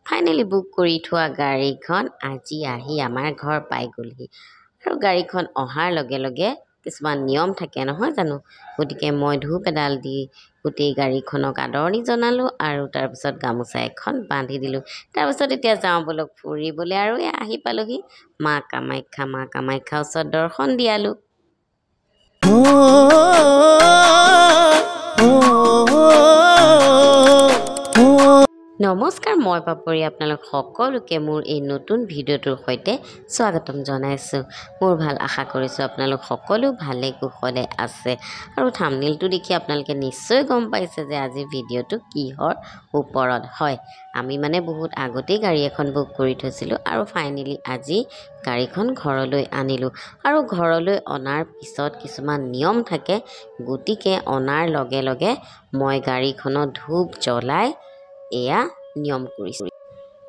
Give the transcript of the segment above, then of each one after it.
Finally book কৰি থোৱা গাড়ীখন আজি আহি আমাৰ ঘৰ পাই গ'লহি। আৰু গাড়ীখন অহাৰ লগে লগে কিছুমান নিয়ম থাকে নহয় জানো, গতিকে মই ধূপ এডাল দি গোটেই গাড়ীখনক আদৰণি জনালোঁ আৰু তাৰপিছত গামোচা এখন বান্ধি দিলোঁ। তাৰপিছত এতিয়া যাওঁ বলক ফুৰিবলৈ, আৰু আহি পালোহি মা কামাখ্যা ওচৰত দৰ্শন দিয়ালোঁ। নমস্কাৰ, মই পাপৰি আপোনালোক সকলোকে মোৰ এই নতুন ভিডিঅ'টোৰ সৈতে স্বাগতম জনাইছোঁ। মোৰ ভাল, আশা কৰিছোঁ আপোনালোক সকলো ভালে কুশলে আছে। আৰু থাম্বনেইলটো দেখি আপোনালোকে নিশ্চয় গম পাইছে যে আজি ভিডিঅ'টো কিহৰ ওপৰত হয়। আমি বহুত আগতেই গাড়ী এখন বুক কৰি থৈছিলোঁ আৰু ফাইনেলি আজি গাড়ীখন ঘৰলৈ আনিলোঁ। আৰু ঘৰলৈ অনাৰ পিছত কিছুমান নিয়ম থাকে, গতিকে অনাৰ লগে লগে মই গাড়ীখনত ধূপ জ্বলাই এয়া নিয়ম কৰিছোঁ।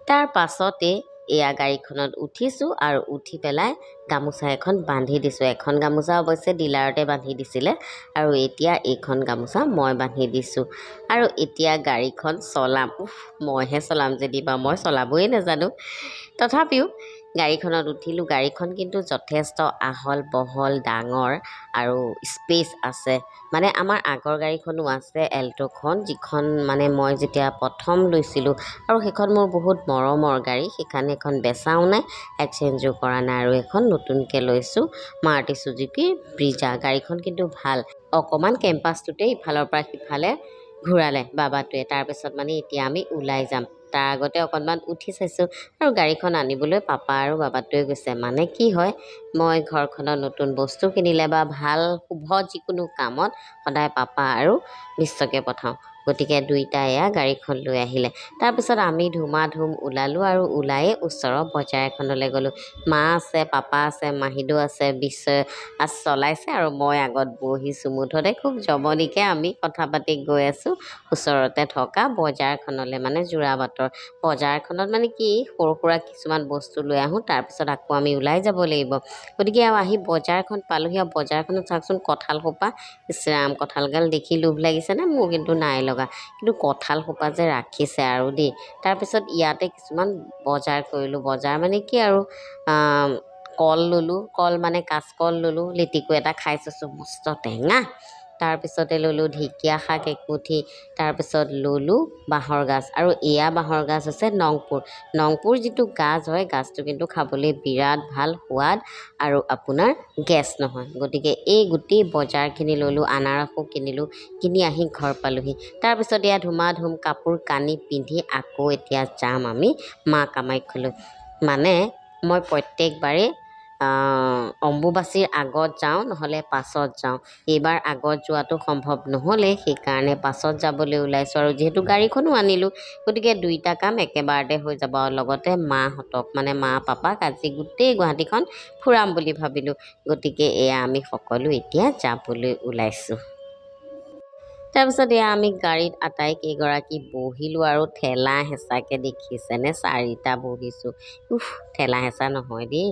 তাৰ পাছতে এয়া গাড়ীখনত উঠিছোঁ আৰু উঠি পেলাই গামোচা এখন বান্ধি দিছোঁ। এখন গামোচা অৱশ্যে ডিলাৰতে বান্ধি দিছিলে আৰু এতিয়া এইখন গামোচা মই বান্ধি দিছোঁ। আৰু এতিয়া গাড়ীখন চলাম। মইহে চলাম যেনিবা, মই চলাবই নাজানো। তথাপিও গাড়ীখনত উঠিলোঁ। গাড়ীখন কিন্তু যথেষ্ট আহল বহল, ডাঙৰ আৰু স্পেচ আছে। আমাৰ আগৰ গাড়ীখনো আছে, এল্ট'খন, যিখন মই যেতিয়া প্ৰথম লৈছিলোঁ, আৰু সেইখন মোৰ বহুত মৰমৰ গাড়ী। সেইকাৰণে এখন বেচাও নাই, এক্সচেঞ্জো কৰা নাই, আৰু এখন নতুনকৈ লৈছোঁ মাৰুতি চুজুকি ব্ৰিজা। গাড়ীখন কিন্তু ভাল। অকণমান কেম্পাছটোতে ইফালৰ পৰা সিফালে ঘূৰালে বাবাটোৱে। তাৰপিছত এতিয়া আমি ওলাই যাম। তাৰ আগতে অকণমান উঠি চাইছোঁ। আৰু গাড়ীখন আনিবলৈ পাপা আৰু বাবাটোৱে গৈছে। কি হয়, মই ঘৰখনত নতুন বস্তু কিনিলে বা ভাল শুভ যিকোনো কামত সদায় পাপা আৰু বিশ্বকে পঠাওঁ, গতিকে দুইটাই এয়া গাড়ীখন লৈ আহিলে। তাৰপিছত আমি ধুমাধুম ওলালোঁ আৰু ওলায়ে ওচৰৰ বজাৰ এখনলৈ গ'লোঁ। মা আছে, পাপা আছে, মাহীদৌ আছে, বিশ্বই চলাইছে আৰু মই আগত বহিছোঁ। মুঠতে খুব জমনিকৈ আমি কথা পাতি গৈ আছোঁ ওচৰতে থকা বজাৰখনলৈ, যোৰাবাটৰ বজাৰখনত কি সৰু সুৰা কিছুমান বস্তু লৈ আহোঁ, তাৰপিছত আকৌ আমি ওলাই যাব লাগিব। গতিকে আহি বজাৰখন পালোঁহি। আৰু বজাৰখনত চাওকচোন কঁঠাল সোপা, ইছৰাম কঁঠালগাল দেখি লোভ লাগিছেনে? মোৰ কিন্তু নাই লগা, কিন্তু কঁঠাল সোপা যে ৰাখিছে আৰু দেই। তাৰপিছত ইয়াতে কিছুমান বজাৰ কৰিলোঁ। বজাৰ কি আৰু কল ল'লোঁ, কল কাঁচকল ল'লোঁ, লেটেকু এটা খাই চাইছোঁ, মস্ত টেঙা। তাৰপিছতে ল'লোঁ ঢেকীয়া শাক একমুঠি, তাৰপিছত ল'লোঁ বাঁহৰ গাজ। আৰু এয়া বাঁহৰ গাজ হৈছে নংপুৰ যিটো গাজ হয়, গাজটো কিন্তু খাবলৈ বিৰাট ভাল, সোৱাদ, আৰু আপোনাৰ গেছ নহয়। গতিকে এই গোটেই বজাৰখিনি ল'লোঁ। আনাৰসো কিনিলোঁ, কিনি আহি ঘৰ পালোঁহি। তাৰপিছত এয়া ধুমাধুম কাপোৰ কানি পিন্ধি আকৌ এতিয়া যাম আমি মা কামাখ্যালৈ। মই প্ৰত্যেকবাৰেই অম্বুবাচীৰ আগত যাওঁ, নহ'লে পাছত যাওঁ। এইবাৰ আগত যোৱাটো সম্ভৱ নহ'লে, সেইকাৰণে পাছত যাবলৈ ওলাইছোঁ। আৰু যিহেতু গাড়ীখনো আনিলোঁ, গতিকে দুইটা কাম একেবাৰতে হৈ যাব। আৰু লগতে মাহঁতক মা পাপাক আজি গোটেই গুৱাহাটীখন ফুৰাম বুলি ভাবিলোঁ। গতিকে এয়া আমি সকলো এতিয়া যাবলৈ ওলাইছোঁ। তাৰপিছত এয়া আমি গাড়ীত আটাইকেইগৰাকী বহিলোঁ আৰু ঠেলা হেঁচাকৈ দেখিছেনে, 4টা বহিছোঁ। ঠেলা হেঁচা নহয় দেই,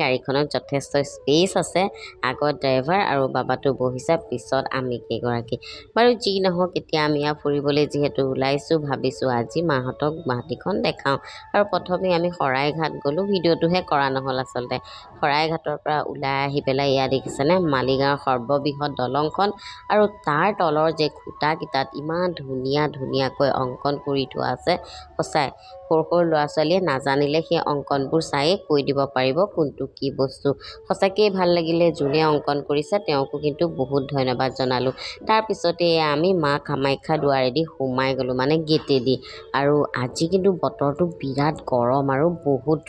গাড়ীখনত যথেষ্ট স্পেচ আছে। আগত ড্ৰাইভাৰ আৰু বাবাটো বহিছে, পিছত আমি কেইগৰাকী। বাৰু যি নহওক, এতিয়া আমি ফুৰিবলৈ যিহেতু ওলাইছোঁ, ভাবিছোঁ আজি মাহঁতক গুৱাহাটীখন দেখাওঁ। আৰু প্ৰথমে আমি শৰাইঘাট গ'লোঁ, ভিডিঅ'টোহে কৰা নহ'ল আচলতে। শৰাইঘাটৰ পৰা ওলাই আহি পেলাই এয়া দেখিছেনে, মালিগাঁৱৰ সৰ্ববৃহৎ দলংখন, আৰু তাৰ তলৰ যে খুঁটাকেইটাত ইমান ধুনীয়াকৈ অংকন কৰি থোৱা আছে। সঁচাই সৰু সৰু ল'ৰা ছোৱালীয়ে নাজানিলে সেই অংকনবোৰ চায়ে কৈ দিব পাৰিব কোনটো কি বস্তু। সঁচাকৈয়ে ভাল লাগিলে। যোনে অংকন কৰিছে তেওঁকো কিন্তু বহুত ধন্যবাদ জনালোঁ। তাৰপিছতে আমি মা কামাখ্যা দুৱাৰেদি সোমাই গ'লোঁ, গেটেদি। আৰু আজি কিন্তু বতৰটো বিৰাট গৰম আৰু বহুত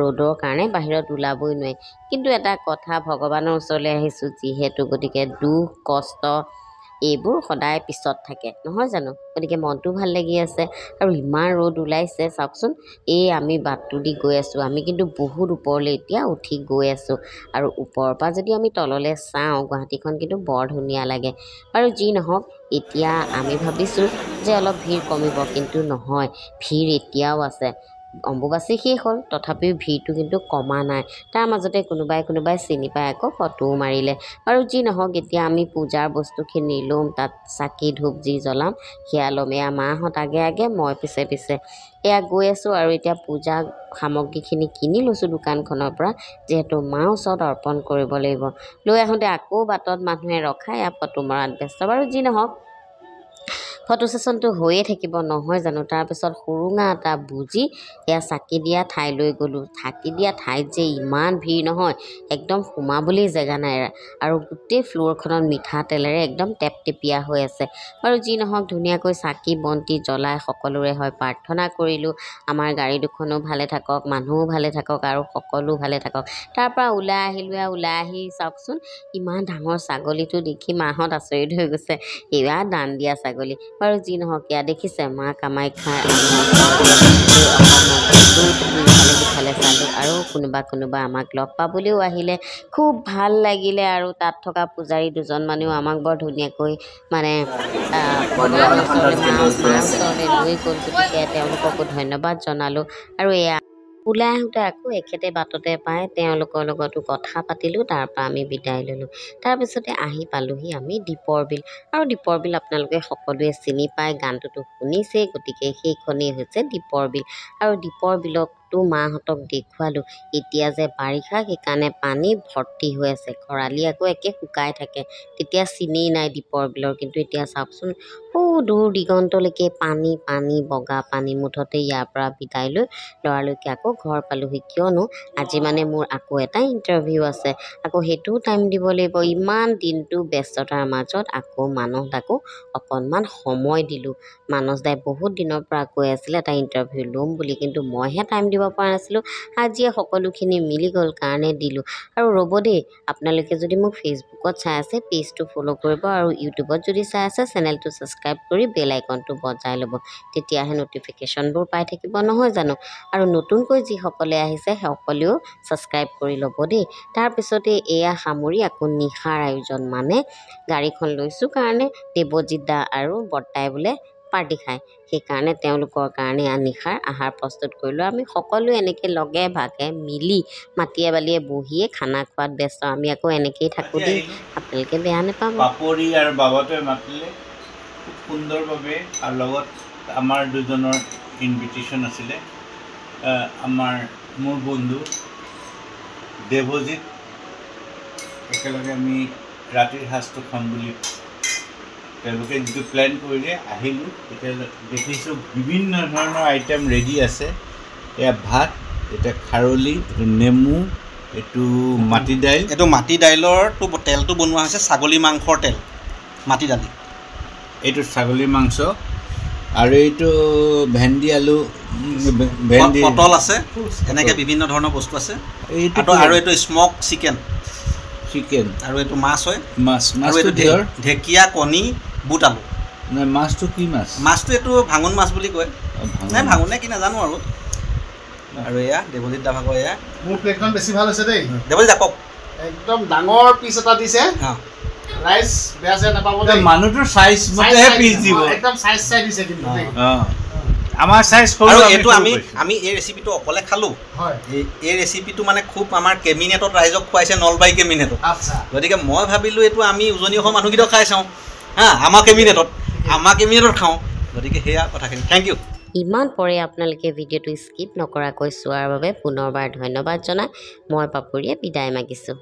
ৰ'দৰ কাৰণে বাহিৰত ওলাবই নোৱাৰি। কিন্তু এটা কথা, ভগৱানৰ ওচৰলৈ আহিছোঁ যিহেতু, গতিকে দুখ কষ্ট এইবোৰ সদায় পিছত থাকে নহয় জানো। গতিকে মনটো ভাল লাগি আছে। আৰু ইমান ৰ'দ ওলাইছে চাওকচোন। আমি বাটটো দি গৈ আছোঁ, আমি কিন্তু বহুত ওপৰলৈ এতিয়া উঠি গৈ আছোঁ। আৰু ওপৰৰ পৰা যদি আমি তললৈ চাওঁ, গুৱাহাটীখন কিন্তু বৰ ধুনীয়া লাগে। বাৰু যি নহওক, এতিয়া আমি ভাবিছোঁ যে অলপ ভিৰ কমিব, কিন্তু নহয়, ভিৰ এতিয়াও আছে। অম্বুবাচী শেষ হ'ল তথাপিও ভিৰটো কিন্তু কমা নাই তাৰ মাজতে কোনোবাই চিনি পাই আকৌ ফটোও মাৰিলে আৰু যি নহওক এতিয়া আমি পূজাৰ বস্তুখিনি ল'ম তাত চাকি ধূপ যি জ্বলাম সেয়া ল'ম এয়া মাহঁত আগে মই পিছে এয়া গৈ আছোঁ আৰু এতিয়া পূজা সামগ্ৰীখিনি কিনি লৈছোঁ দোকানখনৰ পৰা যিহেতু মাৰ ওচৰত অৰ্পণ কৰিব লাগিব লৈ আহোঁতে আকৌ বাটত মানুহে ৰখাই এয়া ফটো মৰাত ব্যস্ত বাৰু যি নহওক ফটো ছেশ্যনটো হৈয়ে থাকিব নহয় জানো তাৰপিছত সুৰুঙা এটা বুজি এয়া চাকি দিয়া ঠাইলৈ গ'লোঁ চাকি দিয়া ঠাইত যে ইমান ভিৰ নহয় একদম সোমাবলৈ জেগা নাই আৰু গোটেই ফ্ল'ৰখনত মিঠাতেলেৰে একদম টেপটেপীয়া হৈ আছে বাৰু যি নহওক ধুনীয়াকৈ চাকি বন্তি জ্বলাই সকলোৰে হয় প্ৰাৰ্থনা কৰিলোঁ আমাৰ গাড়ী দুখনো ভালে থাকক মানুহো ভালে থাকক আৰু সকলো ভালে থাকক তাৰপৰা ওলাই আহিলোঁ ওলাই আহি চাওকচোন ইমান ডাঙৰ ছাগলীটো দেখি মাহঁত আচৰিত হৈ গৈছে এয়া দান দিয়া ছাগলী বাৰু যি নহওক এয়া দেখিছে মা কামাখ্যাৰ সিফালে চালোঁ আৰু কোনোবা আমাক লগ পাবলৈও আহিলে খুব ভাল লাগিলে আৰু তাত থকা পূজাৰী দুজনমানেও আমাক বৰ ধুনীয়াকৈ মানে মাৰ ওচৰলৈ লৈ গ'ল গতিকে তেওঁলোককো ধন্যবাদ জনালোঁ আৰু এয়া ওলাই আহোঁতে আকৌ এখেতে বাটতে পাই তেওঁলোকৰ লগতো কথা পাতিলোঁ তাৰপৰা আমি বিদায় ল'লোঁ তাৰপিছতে আহি পালোঁহি আমি দীপৰ বিল আৰু দীপৰ বিল আপোনালোকে সকলোৱে চিনি পায় গানটোতো শুনিছেই গতিকে সেইখনেই হৈছে দীপৰ বিল আৰু দীপৰ বিলতো মাহঁতক দেখুৱালোঁ এতিয়া যে বাৰিষা সেইকাৰণে পানী ভৰ্তি হৈ আছে খৰালি আকৌ একে শুকাই থাকে তেতিয়া চিনেই নাই দীপৰ বিলৰ কিন্তু এতিয়া চাওকচোন দূৰ দিগন্তলৈকে পানী বগা পানী মুঠতে ইয়াৰ পৰা বিদায় লৈ লৰালৰিকৈ আকৌ ঘৰ পালোঁহি কিয়নো আজি মানে মোৰ আকৌ এটা ইণ্টাৰভিউ আছে আকৌ সেইটোও টাইম দিব লাগিব ইমান দিনটো ব্যস্ততাৰ মাজত আকৌ মানসদাকো অকণমান সময় দিলোঁ মানসদাই বহুত দিনৰ পৰা কৈ আছিলে এটা ইণ্টাৰভিউ ল'ম বুলি কিন্তু মইহে টাইম দিব পৰা নাছিলোঁ আজিয়ে সকলোখিনি মিলি গ'ল কাৰণে দিলোঁ আৰু ৰ'ব দেই আপোনালোকে যদি মোক ফেচবুকত চাই আছে পেজটো ফ'ল' কৰিব আৰু ইউটিউবত যদি চাই আছে চেনেলটো ছাবস্ক্ৰাইব কৰি বেল আইকনটো বজাই ল'ব তেতিয়াহে ন'টিফিকেশ্যনবোৰ পাই থাকিব নহয় জানো আৰু নতুনকৈ যিসকলে আহিছে সকলেও ছাবস্ক্ৰাইব কৰি ল'ব দেই তাৰপিছতে এয়া সামৰি আকৌ নিশাৰ আয়োজন মানে গাড়ীখন লৈছোঁ কাৰণে দেৱজিৎ দা আৰু বৰ্তাই বোলে পাৰ্টি খায় সেইকাৰণে তেওঁলোকৰ কাৰণে নিশাৰ আহাৰ প্ৰস্তুত কৰিলোঁ আমি সকলোৱে এনেকৈ লগে ভাগে মিলি মাটিয়ে বালিয়ে বহিয়ে খানা খোৱাত ব্যস্ত আমি আকৌ এনেকৈয়ে থাকোঁ দেই আপোনালোকে বেয়া নাপাব পাপৰি আৰু বাবাটোৱে মাতিলে খুব সুন্দৰভাৱে আৰু লগত আমাৰ দুজনৰ ইনভিটেশ্যন আছিলে মোৰ বন্ধু দেৱজিৎ একেলগে আমি ৰাতিৰ সাঁজটো খাম বুলি তেওঁলোকে যিটো প্লেন কৰিলে আহিলোঁ এতিয়া দেখিছোঁ বিভিন্ন ধৰণৰ আইটেম ৰেডি আছে এয়া ভাত এতিয়া খাৰলি এইটো নেমু এইটো মাটি দাইল এইটো মাটি দাইলৰটো তেলটো বনোৱা হৈছে ছাগলী মাংসৰ তেল মাটি দালি এইটো ছাগলী মাংস আৰু এইটো ভেন্দি আলু ভেন্দি পটল আছে এনেকৈ বিভিন্ন ধৰণৰ বস্তু আছে আৰু এইটো স্মক চিকেন আৰু এইটো মাছ হয় আৰু এইটো ঢেকীয়া কণী বুট আলু নাই মাছটো কি মাছ মাছটো এইটো ভাঙোন মাছ বুলি কয় নাই ভাঙোনে কি নাজানো আৰু এয়া দেৱজিৎ দা ভাগৰ এয়া মোৰ প্লেটখন বেছি ভাল হৈছে দেই দেৱজিৎ দা কওক একদম ডাঙৰ পিচ এটা দিছে ৰাইচ বেয়া চেয়া নাপাব দেই মানুহটোৰ চাইজ মতেহে পিচ দিব একদম চাইজ চাই দিছে কিন্তু দেই আমাৰ চাইজ আৰু এইটো আমি এই ৰেচিপিটো অকলে খালোঁ এই ৰেচিপিটো মানে খুব আমাৰ কেবিনেটত ৰাইজক খুৱাইছে নলবাৰী কেবিনেটত গতিকে মই ভাবিলোঁ এইটো আমি উজনি অসমৰ মানুহকেইটাও খাই চাওঁ আমাৰ কেবিনেটত খাওঁ গতিকে সেয়া কথাখিনি থেংক ইউ ইমান পৰে আপোনালোকে ভিডিঅ'টো স্কিপ নকৰাকৈ চোৱাৰ বাবে পুনৰবাৰ ধন্যবাদ জনাই মই পাপৰিয়ে বিদায় মাগিছোঁ